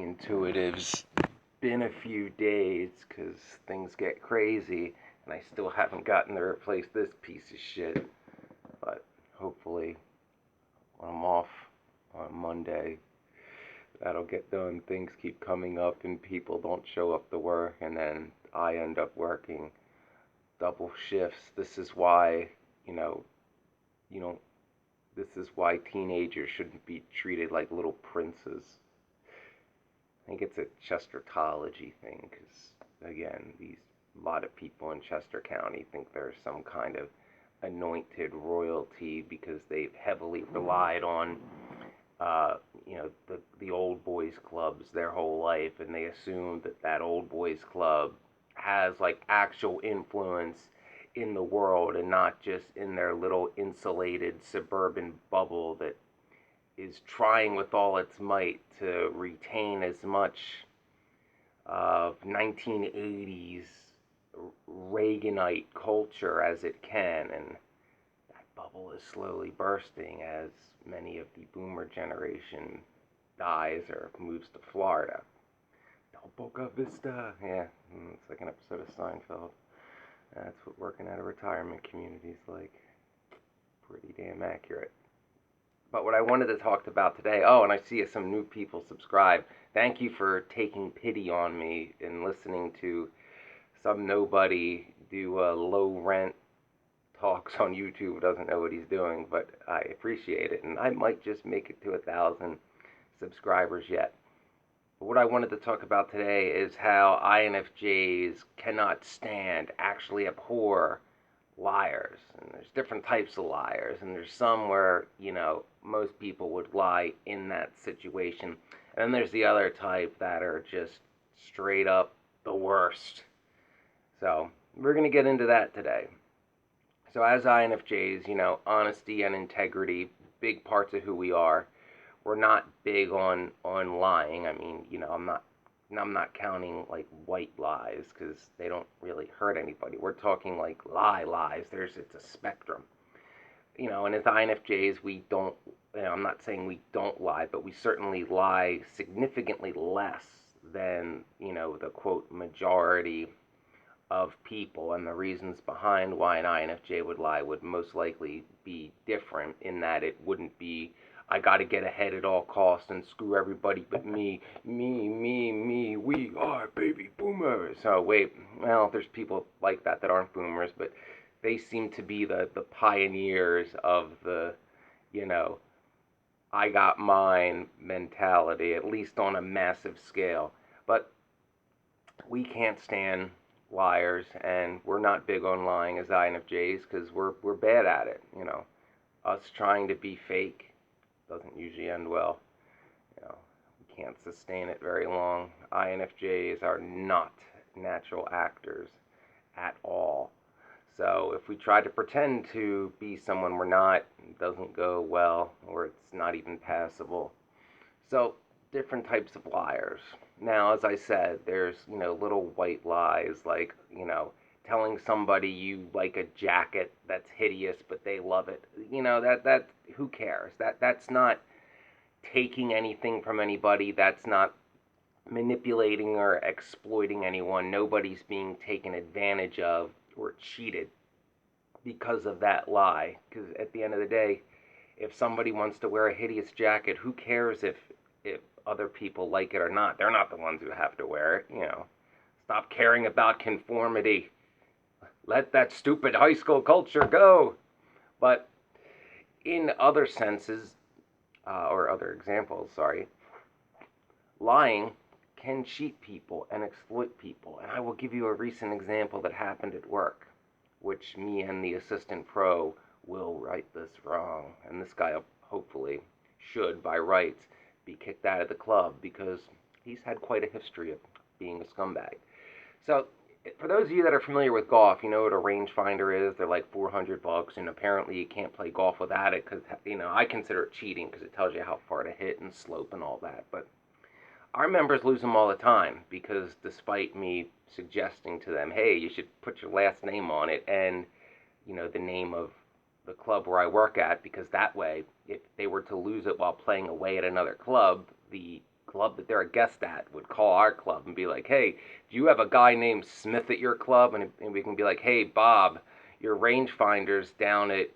Intuitives. Been a few days because things get crazy and I still haven't gotten to replace this piece of shit. But hopefully, when I'm off on Monday, that'll get done. Things keep coming up and people don't show up to work, and then I end up working double shifts. This is why, you know, you don't. This is why teenagers shouldn't be treated like little princes. I think it's a Chestertology thing, because again, a lot of people in Chester County think they're some kind of anointed royalty because they've heavily relied on, the old boys clubs their whole life, and they assume that old boys club has like actual influence in the world and not just in their little insulated suburban bubble that is trying with all its might to retain as much of 1980s Reaganite culture as it can, and that bubble is slowly bursting as many of the boomer generation dies or moves to Florida. Del Boca Vista, yeah, it's like an episode of Seinfeld. That's what working at a retirement community is like. Pretty damn accurate. But what I wanted to talk about today, and I see some new people subscribe. Thank you for taking pity on me and listening to some nobody do low rent talks on YouTube who doesn't know what he's doing, but I appreciate it. And I might just make it to 1,000 subscribers yet. But what I wanted to talk about today is how INFJs cannot stand, actually abhor liars. And there's different types of liars, and there's some where, most people would lie in that situation. And then there's the other type that are just straight up the worst. So we're going to get into that today. So as INFJs, honesty and integrity, big parts of who we are. We're not big on lying. I mean, I'm not counting like white lies because they don't really hurt anybody. We're talking like lies. It's a spectrum. And as INFJs, we don't, I'm not saying we don't lie, but we certainly lie significantly less than, the quote majority of people. And the reasons behind why an INFJ would lie would most likely be different, in that it wouldn't be, I got to get ahead at all costs and screw everybody but me, we are baby boomers. So wait, well, there's people like that aren't boomers, but they seem to be the pioneers of the, I got mine mentality, at least on a massive scale. But we can't stand liars, and we're not big on lying as INFJs because we're bad at it. Us trying to be fake doesn't usually end well. We can't sustain it very long. INFJs are not natural actors at all. So if we try to pretend to be someone we're not, it doesn't go well, or it's not even passable. So different types of liars. Now, as I said, there's, little white lies like, telling somebody you like a jacket that's hideous but they love it. That who cares? That's not taking anything from anybody. That's not manipulating or exploiting anyone. Nobody's being taken advantage of or cheated because of that lie. Because at the end of the day, if somebody wants to wear a hideous jacket, who cares if other people like it or not? They're not the ones who have to wear it. Stop caring about conformity. Let that stupid high school culture go. But in other senses, or other examples, lying can cheat people and exploit people. And I will give you a recent example that happened at work, which me and the assistant pro will right this wrong. And this guy hopefully should, by rights, be kicked out of the club because he's had quite a history of being a scumbag. So for those of you that are familiar with golf, you know what a rangefinder is. They're like $400, and apparently you can't play golf without it because, I consider it cheating because it tells you how far to hit and slope and all that. But our members lose them all the time because despite me suggesting to them, hey, you should put your last name on it and, the name of the club where I work at, because that way, if they were to lose it while playing away at another club, the club that they're a guest at would call our club and be like, hey, do you have a guy named Smith at your club? And we can be like, hey, Bob, your rangefinder's down at,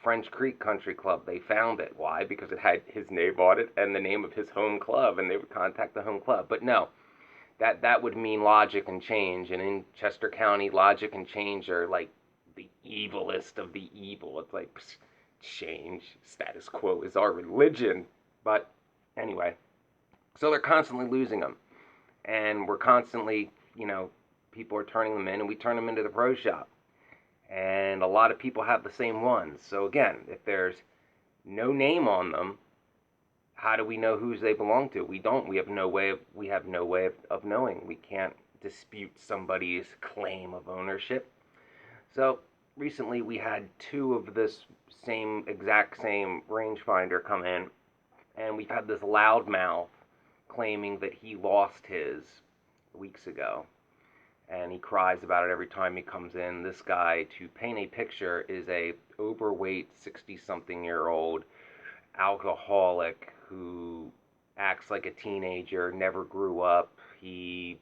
French Creek Country Club. They found it. Why? Because it had his name on it and the name of his home club, and they would contact the home club. But no, that would mean logic and change. And in Chester County, logic and change are like the evilest of the evil. It's like, change, status quo is our religion. But anyway, so they're constantly losing them. And we're constantly, people are turning them in, and we turn them into the pro shop. And a lot of people have the same ones. So again, if there's no name on them, how do we know whose they belong to? We don't. We have no way of knowing. We can't dispute somebody's claim of ownership. So recently we had two of this exact same rangefinder come in, and we've had this loudmouth claiming that he lost his weeks ago, and he cries about it every time he comes in. This guy, to paint a picture, is a overweight 60-something-year-old alcoholic who acts like a teenager, never grew up. He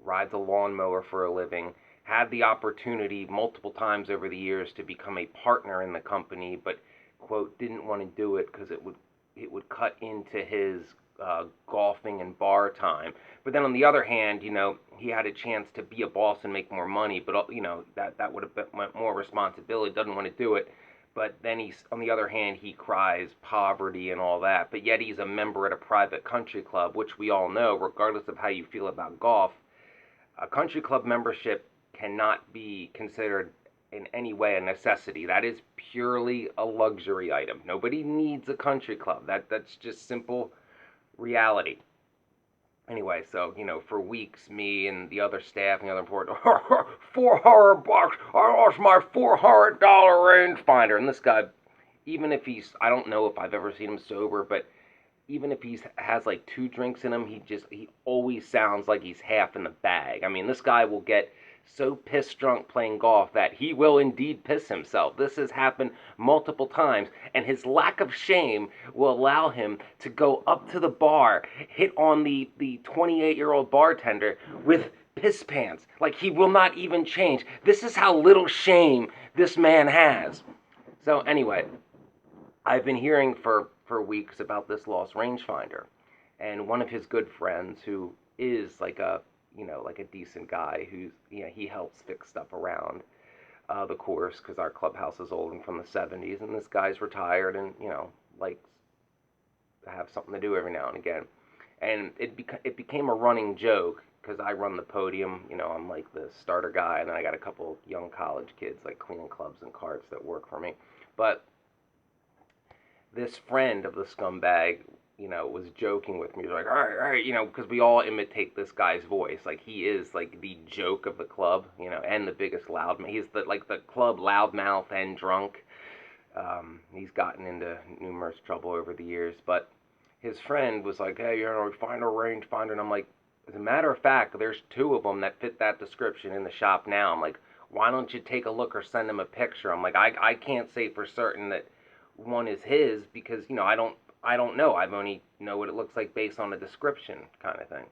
rides a lawnmower for a living, had the opportunity multiple times over the years to become a partner in the company, but, quote, didn't want to do it because it would cut into his golfing and bar time. But then on the other hand, he had a chance to be a boss and make more money, but that would have meant more responsibility. Doesn't want to do it. But then on the other hand, he cries poverty and all that. But yet he's a member at a private country club, which we all know, regardless of how you feel about golf, a country club membership cannot be considered in any way a necessity. That is purely a luxury item. Nobody needs a country club. That's just simple reality. Anyway, so, for weeks, me and the other staff and the other employees, $400, I lost my $400 rangefinder. And this guy, even if I don't know if I've ever seen him sober, but even if he has like 2 drinks in him, he always sounds like he's half in the bag. I mean, this guy will get so piss drunk playing golf that he will indeed piss himself. This has happened multiple times, and his lack of shame will allow him to go up to the bar, hit on the 28-year-old bartender with piss pants. Like, he will not even change. This is how little shame this man has. So anyway, I've been hearing for weeks about this lost rangefinder, and one of his good friends, who is like a decent guy, he helps fix stuff around the course, because our clubhouse is old and from the 70s, and this guy's retired and likes to have something to do every now and again. And it became a running joke, because I run the podium. I'm like the starter guy, and then I got a couple young college kids like cleaning clubs and carts that work for me. But this friend of the scumbag, was joking with me. He was like, all right, because we all imitate this guy's voice. Like, he is like the joke of the club, and the biggest loudmouth. He's the club loudmouth and drunk. He's gotten into numerous trouble over the years, but his friend was like, hey, find a rangefinder. And I'm like, as a matter of fact, there's 2 of them that fit that description in the shop now. I'm like, why don't you take a look or send him a picture? I'm like, I can't say for certain that one is his, because I don't know. I only know what it looks like based on the description, kind of thing.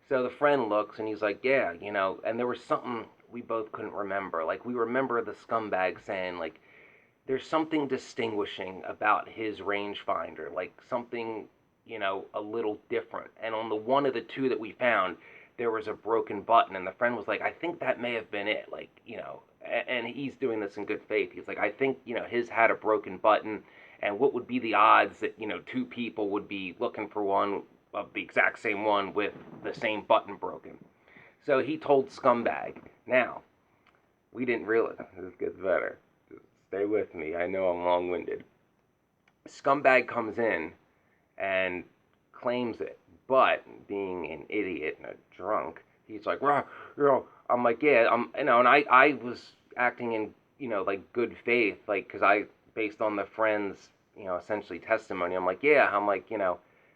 So the friend looks and he's like, yeah, and there was something we both couldn't remember. Like, we remember the scumbag saying, like, there's something distinguishing about his rangefinder, like something, a little different. And on the one of the 2 that we found, there was a broken button, and the friend was like, I think that may have been it. Like, and he's doing this in good faith. He's like, I think, his had a broken button, and what would be the odds that, 2 people would be looking for one of the exact same one with the same button broken. So he told Scumbag. Now, we didn't realize, this gets better. Just stay with me. I know I'm long-winded. Scumbag comes in and claims it, but being an idiot and a drunk, he's like, well, I'm like, yeah, and I was acting in, like good faith, like, because based on the friend's, essentially testimony, I'm like, yeah,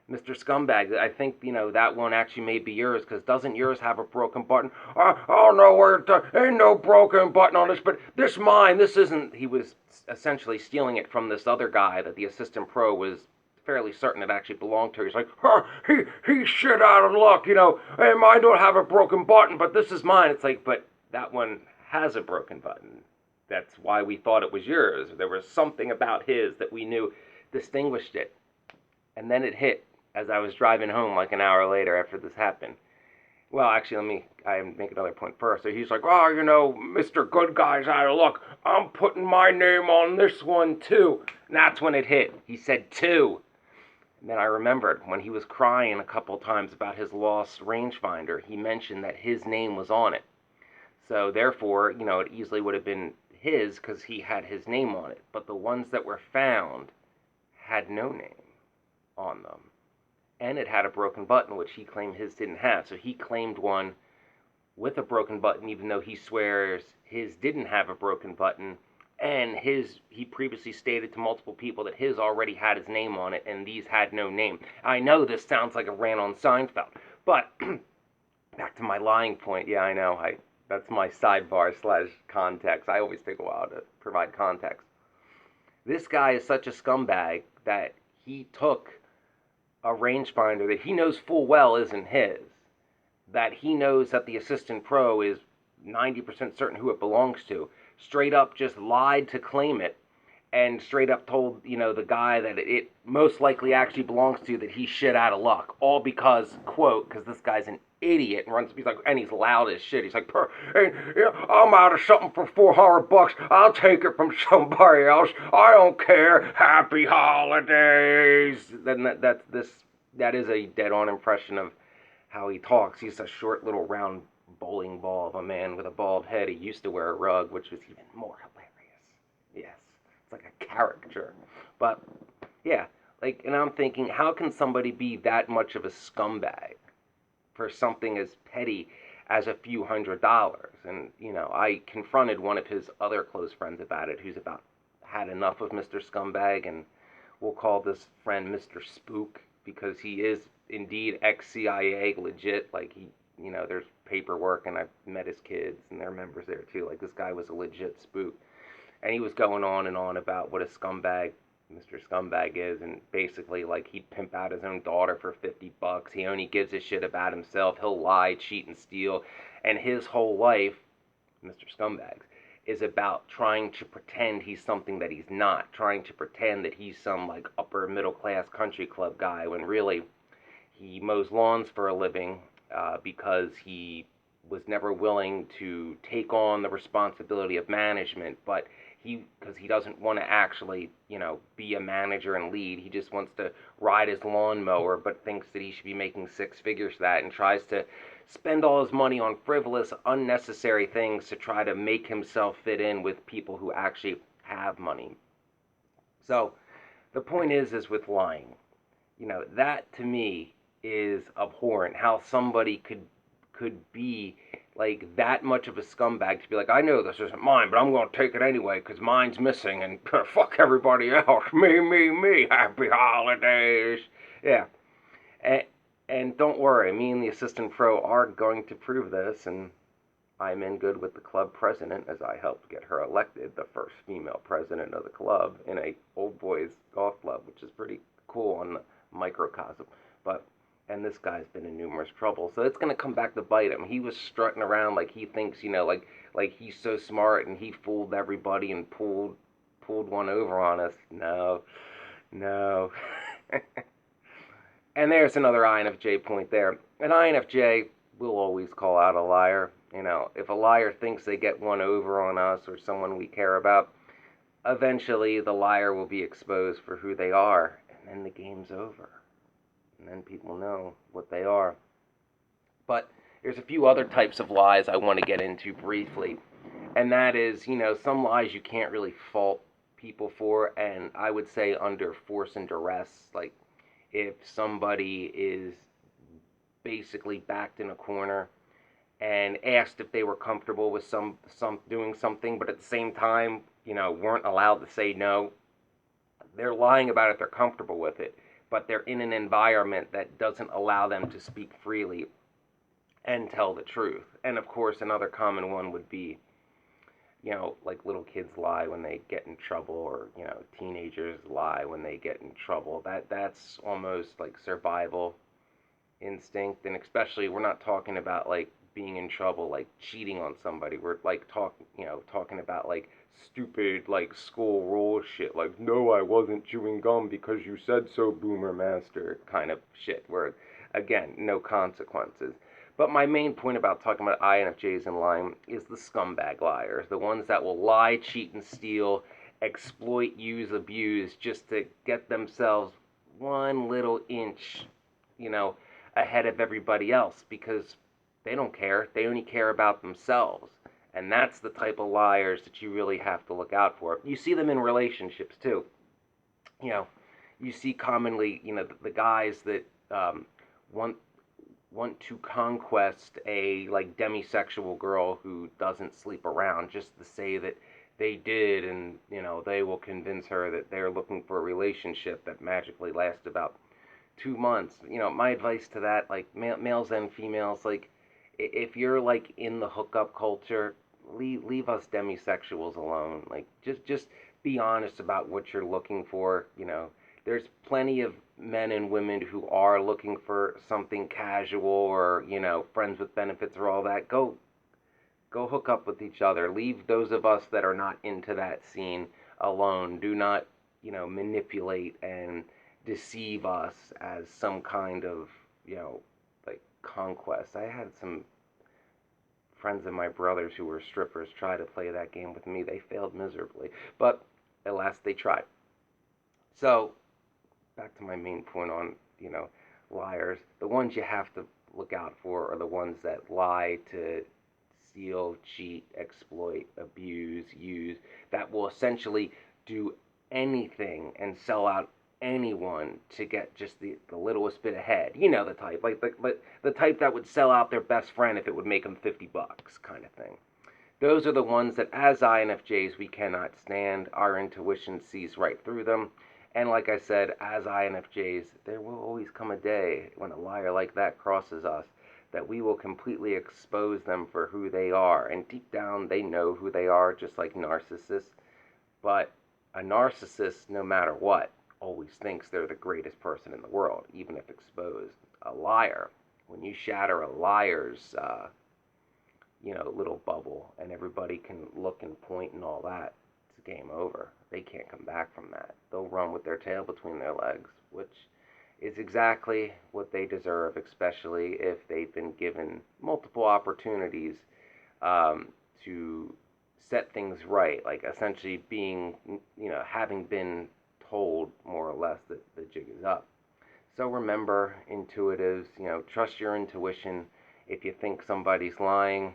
Mr. Scumbag, I think, that one actually may be yours, because doesn't yours have a broken button? Oh, no, ain't no broken button on this, but this mine, this isn't. He was essentially stealing it from this other guy that the assistant pro was fairly certain it actually belonged to her. He's like, he shit out of luck, Hey, mine don't have a broken button, but this is mine. It's like, but that one has a broken button. That's why we thought it was yours. There was something about his that we knew distinguished it. And then it hit as I was driving home like an hour later after this happened. Well, actually, I make another point first. So he's like, Mr. Good Guy's out of luck. I'm putting my name on this one, too. And that's when it hit. He said, two. And then I remembered when he was crying a couple times about his lost rangefinder, he mentioned that his name was on it. So therefore, it easily would have been his because he had his name on it. But the ones that were found had no name on them. And it had a broken button, which he claimed his didn't have. So he claimed one with a broken button, even though he swears his didn't have a broken button. And he previously stated to multiple people that his already had his name on it, and these had no name. I know this sounds like a rant on Seinfeld, but back to my lying point. Yeah, I know. That's my sidebar / context. I always take a while to provide context. This guy is such a scumbag that he took a rangefinder that he knows full well isn't his, that he knows that the assistant pro is 90% certain who it belongs to, straight up just lied to claim it, and straight up told, the guy that it most likely actually belongs to that he's shit out of luck. All because, quote, because this guy's an idiot and he's loud as shit. He's like, hey, I'm out of something for $400. I'll take it from somebody else. I don't care. Happy holidays. Then that is a dead-on impression of how he talks. He's a short little round bowling ball of a man with a bald head. He used to wear a rug, which was even more hilarious. Yes. It's like a caricature. But, yeah, and I'm thinking, how can somebody be that much of a scumbag for something as petty as a few $100s? And, I confronted one of his other close friends about it, who's about had enough of Mr. Scumbag, and we'll call this friend Mr. Spook, because he is indeed ex-CIA, legit. There's paperwork, and I've met his kids, and their members there, too. This guy was a legit spook. And he was going on and on about what a scumbag Mr. Scumbag is, and basically, he'd pimp out his own daughter for $50. He only gives a shit about himself. He'll lie, cheat, and steal. And his whole life, Mr. Scumbag's, is about trying to pretend he's something that he's not. Trying to pretend that he's some, upper middle class country club guy, when really, he mows lawns for a living, because he was never willing to take on the responsibility of management, but because he doesn't want to actually, be a manager and lead. He just wants to ride his lawnmower, but thinks that he should be making six figures for that, and tries to spend all his money on frivolous, unnecessary things to try to make himself fit in with people who actually have money. So, the point is with lying, that to me is abhorrent. How somebody could be that much of a scumbag to be like, I know this isn't mine, but I'm going to take it anyway because mine's missing, and fuck everybody else. Me, happy holidays. Yeah. And don't worry, me and the assistant pro are going to prove this, and I'm in good with the club president, as I helped get her elected, the first female president of the club in a old boys golf club, which is pretty cool on the microcosm. And this guy's been in numerous trouble, so it's going to come back to bite him. He was strutting around like he thinks, like he's so smart, and he fooled everybody and pulled one over on us. No. And there's another INFJ point there. An INFJ will always call out a liar. If a liar thinks they get one over on us or someone we care about, eventually the liar will be exposed for who they are, and then the game's over. And then people know what they are. But there's a few other types of lies I want to get into briefly. And that is, some lies you can't really fault people for, and I would say under force and duress. Like, if somebody is basically backed in a corner and asked if they were comfortable with some doing something, but at the same time, weren't allowed to say no, they're lying about it, they're comfortable with it, but they're in an environment that doesn't allow them to speak freely and tell the truth. And of course, another common one would be, like little kids lie when they get in trouble, or teenagers lie when they get in trouble. That's almost like survival instinct. And especially, we're not talking about like being in trouble, like cheating on somebody. We're like talking about like stupid like school rule shit, like no, I wasn't chewing gum because you said so, boomer master, kind of shit, where again, no consequences. But my main point about talking about INFJs in lying is the scumbag liars, the ones that will lie, cheat, and steal, exploit, use, abuse, just to get themselves one little inch, you know, ahead of everybody else, because they don't care. They only care about themselves. And that's the type of liars that you really have to look out for. You see them in relationships too. You know, you see commonly, the guys that want want to conquest a like demisexual girl who doesn't sleep around, just to say that they did, and they will convince her that they're looking for a relationship that magically lasts about 2 months. My advice to that, like males and females, like if you're like in the hookup culture, leave us demisexuals alone. Like just be honest about what you're looking for. There's plenty of men and women who are looking for something casual, or friends with benefits, or all that. Go hook up with each other. Leave those of us that are not into that scene alone. Do not, manipulate and deceive us as some kind of, like conquest. I had some friends of my brothers who were strippers try to play that game with me. They failed miserably, but at last they tried. So, back to my main point on, liars. The ones you have to look out for are the ones that lie to steal, cheat, exploit, abuse, use, that will essentially do anything and sell out anyone to get just the littlest bit ahead. You know the type, like the type that would sell out their best friend if it would make them $50, kind of thing. Those are the ones that, as INFJs, we cannot stand. Our intuition sees right through them. And like I said, as INFJs, there will always come a day when a liar like that crosses us, that we will completely expose them for who they are. And deep down, they know who they are, just like narcissists. But a narcissist, no matter what, always thinks they're the greatest person in the world, even if exposed. A liar, when you shatter a liar's little bubble, and everybody can look and point and all that, it's game over. They can't come back from that. They'll run with their tail between their legs, which is exactly what they deserve, especially if they've been given multiple opportunities to set things right, like essentially being, having been told more or less that the jig is up. So remember, intuitives, trust your intuition. If you think somebody's lying,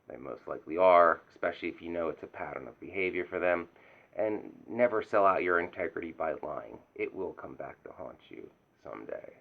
they most likely are, especially if you know it's a pattern of behavior for them. And never sell out your integrity by lying. It will come back to haunt you someday.